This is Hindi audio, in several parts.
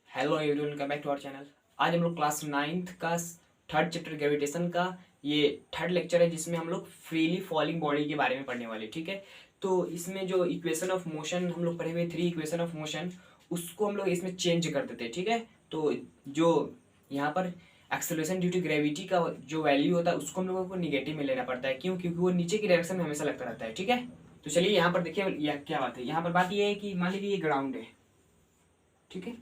Hello everyone, welcome back to our channel. आज हम लोग क्लास 9th का थर्ड चैप्टर ग्रेविटेशन का ये थर्ड लेक्चर है, जिसमें हम लोग फ्रीली फॉलिंग बॉडी के बारे में पढ़ने वाले। ठीक है, तो इसमें जो इक्वेशन ऑफ मोशन हम लोग पढ़े हुए 3 इक्वेशन ऑफ मोशन, उसको हम लोग इसमें चेंज कर देते हैं। ठीक है, तो जो यहाँ पर एक्सेलरेशन ड्यू टू ग्रेविटी का जो वैल्यू होता है उसको हम लोगों को निगेटिव में लेना पड़ता है। क्यों? क्योंकि वो नीचे की डायरेक्शन में हमेशा लगता रहता है। ठीक है, तो चलिए यहाँ पर देखिए यह क्या बात है। यहाँ पर बात यह है कि मान लीजिए ये ग्राउंड है। ठीक है,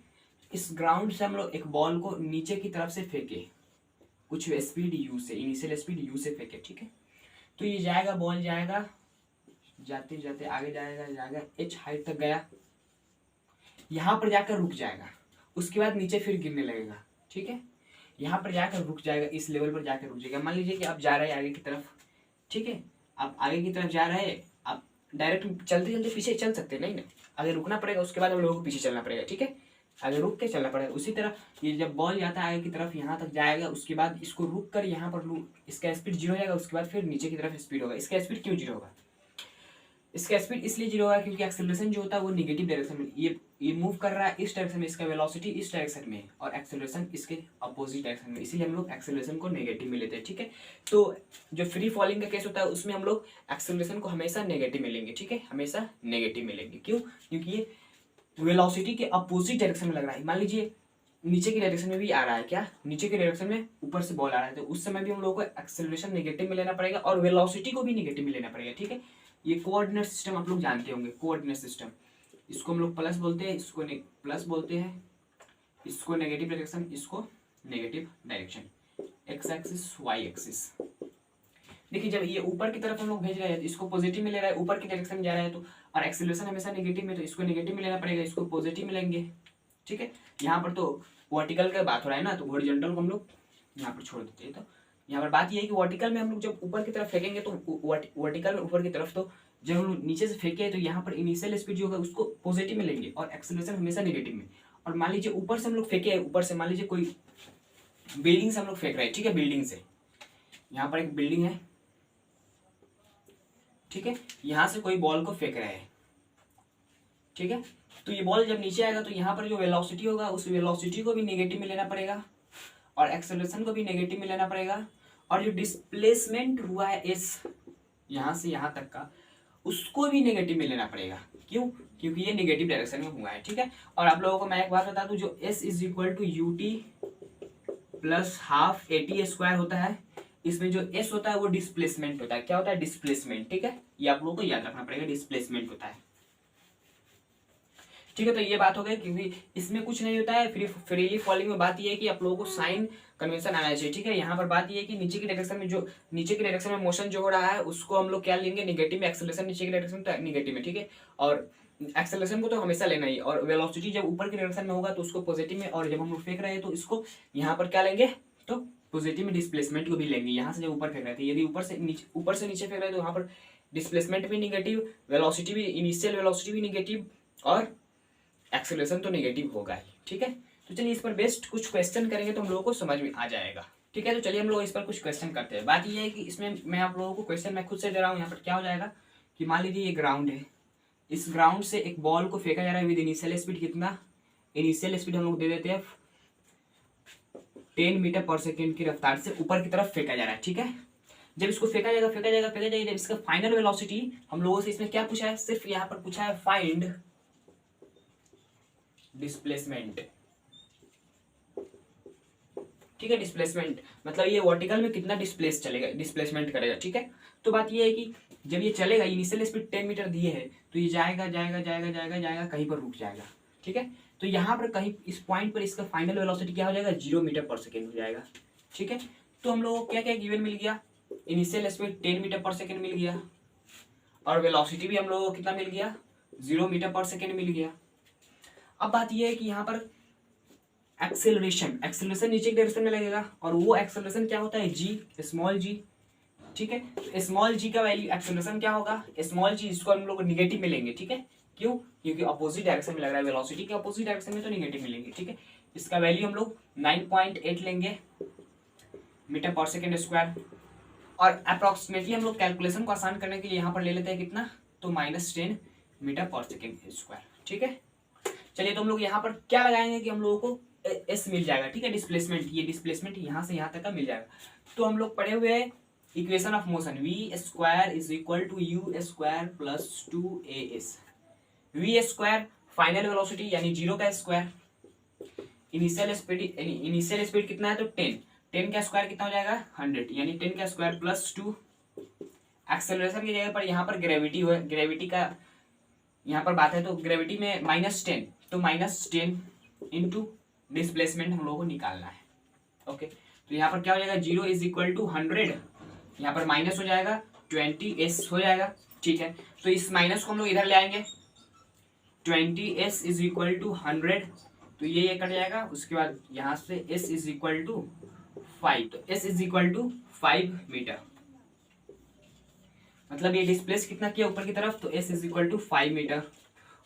इस ग्राउंड से हम लोग एक बॉल को नीचे की तरफ से फेंके, कुछ स्पीड यू से, इनिशियल स्पीड यू से फेंके। ठीक है, तो ये जाएगा, बॉल जाएगा, जाते जाते आगे जाएगा जाएगा एच हाइट तक गया, यहाँ पर जाकर रुक जाएगा, उसके बाद नीचे फिर गिरने लगेगा। ठीक है, यहाँ पर जाकर रुक जाएगा, इस लेवल पर जाकर रुक जाएगा। मान लीजिए कि आप जा रहे हैं आगे की तरफ। ठीक है, आप आगे की तरफ जा रहे हैं, आप डायरेक्ट चलते चलते पीछे चल सकते नहीं ना, आगे रुकना पड़ेगा, उसके बाद हम लोगों को पीछे चलना पड़ेगा। ठीक है, आगे रुक के चलना पड़ेगा। उसी तरह ये जब बॉल जाता है आगे की तरफ, यहाँ तक जाएगा, उसके बाद इसको रुक कर यहाँ पर इसका स्पीड जीरो हो जाएगा, उसके बाद फिर नीचे की तरफ स्पीड होगा। इसका स्पीड क्यों जीरो होगा? इसका स्पीड इसलिए जीरो होगा क्योंकि एक्सेलरेशन जो होता है वो निगेटिव डायरेक्शन में, ये मूव कर रहा है इस डायरेक्शन में, इसका वेलोसिटी इस डायरेक्शन में और एक्सेलरेशन इसके अपोजिट डायरेक्शन में, इसीलिए हम लोग एक्सेलरेशन को नेगेटिव में लेते हैं। ठीक है, तो जो फ्री फॉलिंग का केस होता है उसमें हम लोग एक्सेलरेशन को हमेशा नेगेटिव में लेंगे। ठीक है, हमेशा नेगेटिव में लेंगे। क्यों? क्योंकि ये वेलोसिटी के अपोजिट डायरेक्शन में लग रहा है। मान लीजिए नीचे की डायरेक्शन में भी आ रहा है, क्या नीचे की डायरेक्शन में ऊपर से बॉल आ रहा है, तो उस समय भी हम लोगों को एक्सेलरेशन नेगेटिव में लेना पड़ेगा और वेलोसिटी को भी नेगेटिव में लेना पड़ेगा। ठीक है, ये कोऑर्डिनेट सिस्टम आप लोग जानते होंगे, कोऑर्डिनेट सिस्टम। इसको हम लोग प्लस बोलते हैं, इसको प्लस बोलते हैं, इसको नेगेटिव डायरेक्शन, इसको negative direction, X axis Y axis. देखिए जब ये ऊपर की तरफ हम लोग भेज रहे हैं तो इसको पॉजिटिव में ले रहा है, ऊपर की डायरेक्शन में जा रहा है, तो और एक्सेलरेशन हमेशा नेगेटिव में, तो इसको नेगेटिव में लेना पड़ेगा, इसको पॉजिटिव में लेंगे। ठीक है, यहाँ पर तो वर्टिकल का बात हो रहा है ना, तो हॉरिजॉन्टल को हम लोग यहाँ पर छोड़ देते हैं। तो यहाँ पर बात ये है कि वर्टिकल में हम लोग जब ऊपर की तरफ फेंकेंगे तो वर्टिकल में ऊपर की तरफ, तो जब हम लोग नीचे से फेंके तो यहाँ पर इनिशियल स्पीड जो होगा उसको पॉजिटिव में लेंगे और एक्सेलरेशन हमेशा नेगेटिव में। और मान लीजिए ऊपर से हम लोग फेंके, ऊपर से मान लीजिए कोई बिल्डिंग से हम लोग फेंक रहे हैं। ठीक है, बिल्डिंग से, यहाँ पर एक बिल्डिंग है। ठीक है, यहाँ से कोई बॉल को फेंक रहे हैं। ठीक है, तो ये बॉल जब नीचे आएगा तो यहाँ पर जो वेलोसिटी होगा उस वेलोसिटी को भी नेगेटिव में लेना पड़ेगा और एक्सेलरेशन को भी नेगेटिव में लेना पड़ेगा, और जो डिस्प्लेसमेंट हुआ है एस यहाँ से यहाँ तक का, उसको भी नेगेटिव में लेना पड़ेगा। क्यों? क्योंकि ये नेगेटिव डायरेक्शन में हुआ है। ठीक है, और आप लोगों को मैं एक बात बता दूं, जो s is equal to u t plus half a t square होता है, इसमें जो एस होता है वो डिस्प्लेसमेंट होता है। क्या होता है? डिस्प्लेसमेंट। ठीक है, ये आप लोगों को याद रखना पड़ेगा, डिस्प्लेसमेंट होता है। ठीक है, तो ये बात हो गई, क्योंकि इसमें कुछ नहीं होता है। फ्रीली फॉलिंग में बात ये है कि आप लोगों को साइन कन्वेंशन आना चाहिए। ठीक है, यहाँ पर बात ये है कि नीचे की डायरेक्शन में, जो नीचे की डायरेक्शन में मोशन जो हो रहा है उसको हम लोग क्या लेंगे? निगेटिव में। एक्सेलरेशन नीचे की डायरेक्शन तो निगेटिव में। ठीक है, और एक्सेलरेशन को तो हमेशा लेना ही, और वेलोसिटी जब ऊपर की डायरेक्शन में होगा तो उसको पॉजिटिव में, और जब हम लोग फेंक रहे हैं तो इसको यहाँ पर क्या लेंगे? तो पॉजिटिव में डिस्प्लेसमेंट को भी लेंगे। यहाँ से जब ऊपर फेंक रहे थे, यदि ऊपर से नीचे फेंक रहे तो यहाँ पर डिस्प्लेसमेंट भी निगेटिव, वेलोसिटी भी, इनिशियल वेलोसिटी भी निगेटिव, और एक्सेलरेशन तो नेगेटिव होगा ही। ठीक है, तो चलिए इस पर बेस्ट कुछ क्वेश्चन करेंगे तो हम लोगों को समझ में आ जाएगा। ठीक है, तो चलिए हम लोग इस पर कुछ क्वेश्चन करते हैं। बात यह है कि इसमें मैं आप लोगों को क्वेश्चन मैं खुद से दे रहा हूँ। यहाँ पर क्या हो जाएगा कि मान लीजिए ये ग्राउंड है, इस ग्राउंड से एक बॉल को फेंका जा रहा है विद इनिशियल स्पीड कितना? इनिशियल स्पीड हम लोग दे देते हैं 10 मीटर पर सेकेंड की रफ्तार से ऊपर की तरफ फेंका जा रहा है। ठीक है, जब इसको फेंका जाएगा, जब इसका फाइनल वेलोसिटी हम लोगों से इसमें क्या पूछा है? सिर्फ यहाँ पर पूछा है फाइंड डिस्प्लेसमेंट। ठीक है, डिस्प्लेसमेंट मतलब ये वर्टिकल में कितना डिस्प्लेसमेंट करेगा। ठीक है, तो बात ये है कि जब ये चलेगा, इनिशियल स्पीड 10 मीटर दिए है, तो ये जाएगा जाएगा जाएगा जाएगा जाएगा, कहीं पर रुक जाएगा। ठीक है, तो यहाँ पर कहीं इस पॉइंट पर इसका फाइनल वेलोसिटी क्या हो जाएगा? 0 मीटर पर सेकेंड हो जाएगा। ठीक है, तो हम लोगों को क्या क्या गिवन मिल गया? इनिशियल स्पीड 10 मीटर पर सेकेंड मिल गया, और वेलोसिटी भी हम लोगों को कितना मिल गया? 0 मीटर पर सेकेंड मिल गया। अब बात यह है कि यहाँ पर एक्सेलरेशन नीचे की डायरेक्शन में लगेगा, और वो एक्सेलरेशन क्या होता है? जी, स्मॉल जी। ठीक है, तो स्मॉल जी का वैल्यू एक्सेलरेशन क्या होगा? स्मॉल जी, इसको हम लोग निगेटिव में लेंगे। ठीक है, क्यों? क्योंकि अपोजिट डायरेक्शन में लग रहा है, वेलोसिटी के अपोजिट डायरेक्शन में, तो निगेटिव में लेंगे। ठीक है, इसका वैल्यू हम लोग 9.8 लेंगे मीटर पर सेकेंड स्क्वायर, और अप्रोक्सीमेटली हम लोग कैलकुलेशन को आसान करने के लिए यहाँ पर ले लेते हैं कितना? तो -10 मीटर पर सेकेंड स्क्वायर। ठीक है, चलिए तो हम लोग यहाँ पर क्या लगाएंगे कि हम लोगों को एस मिल जाएगा, ठीक है, डिस्प्लेसमेंट, ये डिस्प्लेसमेंट यहाँ से यहाँ तक का मिल जाएगा। तो हम लोग पढ़े हुए हैं equation of motion, v square is equal to u square plus 2as। V square final velocity यानी 0 का स्क्वायर, इनिशियल स्पीड कितना है तो 10 का स्क्वायर कितना हो जाएगा 100, यानी 10 का स्क्वायर प्लस 2। एक्सेलरेशन की जगह पर यहाँ पर ग्रेविटी का यहाँ पर बात है तो ग्रेविटी में -10, तो -10 इंटू डिस्प्लेसमेंट हम लोगों को निकालना है। ओके, तो यहाँ पर क्या हो जाएगा 0 इज इक्वल टू 100, यहाँ पर माइनस हो जाएगा 20s हो जाएगा, ठीक है। तो इस माइनस को हम लोग इधर ले आएंगे, 20s इज इक्वल टू 100, तो ये कट जाएगा। उसके बाद यहाँ से s इज इक्वल टू 5, तो s is equal to 5 metre, मतलब ये डिस्प्लेस कितना किया ऊपर की तरफ, तो s is equal to 5 metre.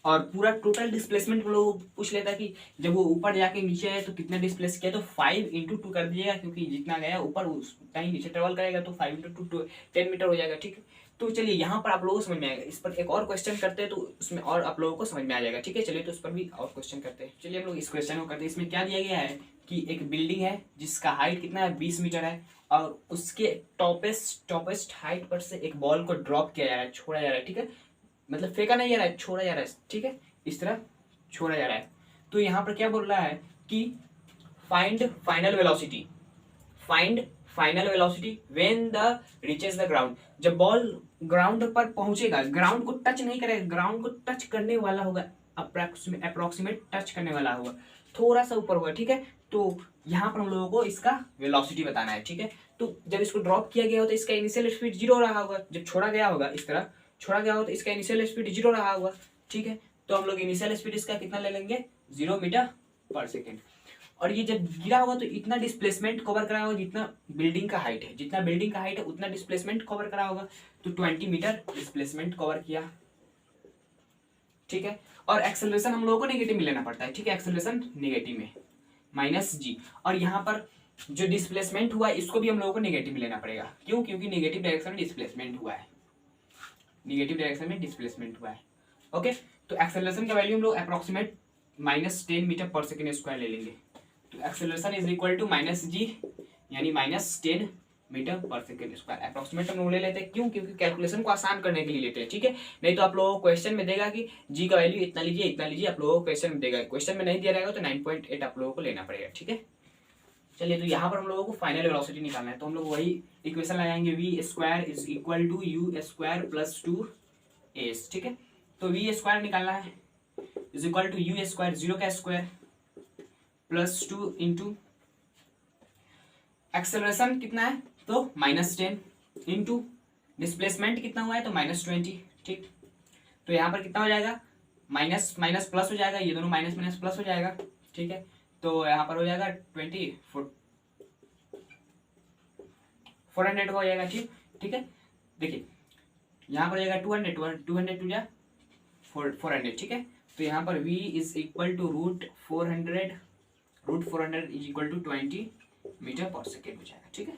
और पूरा टोटल डिस्प्लेसमेंट हम लोग पूछ लेता कि जब वो ऊपर जाके नीचे आए तो कितना डिस्प्लेस किया, तो 5 इंटू 2 कर दीजिएगा, क्योंकि जितना गया ऊपर उतना ही नीचे ट्रेवल करेगा, तो 5 इंटू 2 10 मीटर हो जाएगा, ठीक है। तो चलिए यहाँ पर आप लोगों को समझ में आएगा। इस पर एक और क्वेश्चन करते हैं तो उसमें और आप लोगों को समझ में आ जाएगा, ठीक है। चलिए तो उस पर भी और क्वेश्चन करते हैं। चलिए हम लोग इस क्वेश्चन को करते हैं। इसमें क्या दिया गया है कि एक बिल्डिंग है जिसका हाइट कितना है 20 मीटर है, और उसके टॉपेस्ट हाइट पर से एक बॉल को ड्रॉप किया जा रहा है, छोड़ा जा रहा है, ठीक है, मतलब फेंका नहीं जा रहा है, छोड़ा जा रहा है, ठीक है, इस तरह छोड़ा जा रहा है। तो यहाँ पर क्या बोल रहा है कि find final velocity when the reaches the ground. जब बॉल ग्राउंड पर पहुंचेगा, ग्राउंड को टच नहीं करेगा, ग्राउंड को टच करने वाला होगा, अप्रोक्सीमेट टच करने वाला होगा, थोड़ा सा ऊपर होगा, ठीक है। तो यहाँ पर हम लोगों को इसका वेलोसिटी बताना है, ठीक है। तो जब इसको ड्रॉप किया गया हो तो इसका इनिशियल स्पीड 0 रहा होगा, जब छोड़ा गया होगा इस तरह छोड़ा गया हो तो इसका इनिशियल स्पीड 0 रहा होगा, ठीक है। तो हम लोग इनिशियल स्पीड इसका कितना ले लेंगे 0 मीटर पर सेकेंड। और ये जब गिरा होगा तो इतना डिस्प्लेसमेंट कवर करा होगा जितना बिल्डिंग का हाइट है, जितना बिल्डिंग का हाइट है उतना डिस्प्लेसमेंट कवर करा होगा, तो 20 मीटर डिस्प्लेसमेंट कवर किया, ठीक है। और एक्सेलरेशन हम लोगों को नेगेटिव में लेना पड़ता है, ठीक है, एक्सेलरेशन नेगेटिव में -g। और यहाँ पर जो डिस्प्लेसमेंट हुआ है इसको भी हम लोगों को नेगेटिव में लेना पड़ेगा, क्यों, क्योंकि नेगेटिव डायरेक्शन में डिस्प्लेसमेंट हुआ है, नेगेटिव डायरेक्शन में डिस्प्लेसमेंट हुआ है। ओके, तो एक्सेलरेशन का वैल्यू हम लोग अप्रोक्सीमेट -10 मीटर पर सेकेंड स्क्वायर ले लेंगे। तो acceleration is equal to -g यानी -10 मीटर पर सेकेंड स्क्वायर। अप्रोक्सीमेट हम लोग ले लेते हैं, क्यों, क्योंकि कैलकुलेशन को आसान करने के लिए लेते हैं, ठीक है। नहीं तो आप लोगों को क्वेश्चन में देगा कि g का वैल्यू इतना लीजिए इतना लीजिए, आप लोगों को क्वेश्चन में देगा, क्वेश्चन में नहीं दिया रहेगा तो 9.8 आप लोगों को लेना पड़ेगा, ठीक है। चलिए तो यहाँ पर हम लोगों को फाइनल वेलोसिटी निकालना है, तो हम लोग वही इक्वेशन लगाएंगे, v square is equal to u square plus 2as, ठीक है। तो वी स्क्वायर निकालना है is equal to u square 0 का स्क्वायर प्लस 2 इंटू एक्सेलरेशन कितना है तो -10 इंटू डिस्प्लेसमेंट कितना हुआ है तो -20, ठीक। तो यहाँ पर कितना हो जाएगा माइनस माइनस प्लस हो जाएगा, ये दोनों माइनस माइनस प्लस हो जाएगा, ठीक है। तो यहाँ पर हो जाएगा 400 हो जाएगा, ठीक है। देखिए यहाँ पर हो जाएगा 200 टू जा 400, ठीक है। तो यहाँ पर v is equal to √400 is equal to 20 metre पर सेकेंड हो जाएगा, ठीक है।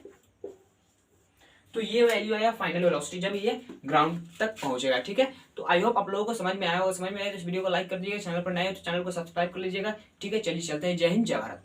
तो ये वैल्यू आया फाइनल वेलोसिटी जब ये ग्राउंड तक पहुंचेगा, ठीक है। तो आई होप आप लोगों को समझ में आया होगा। समझ में आया तो इस वीडियो को लाइक कर दीजिएगा, चैनल पर नए हो तो चैनल को सब्सक्राइब कर लीजिएगा, ठीक है। चलिए चलते हैं। जय हिंद, जय भारत।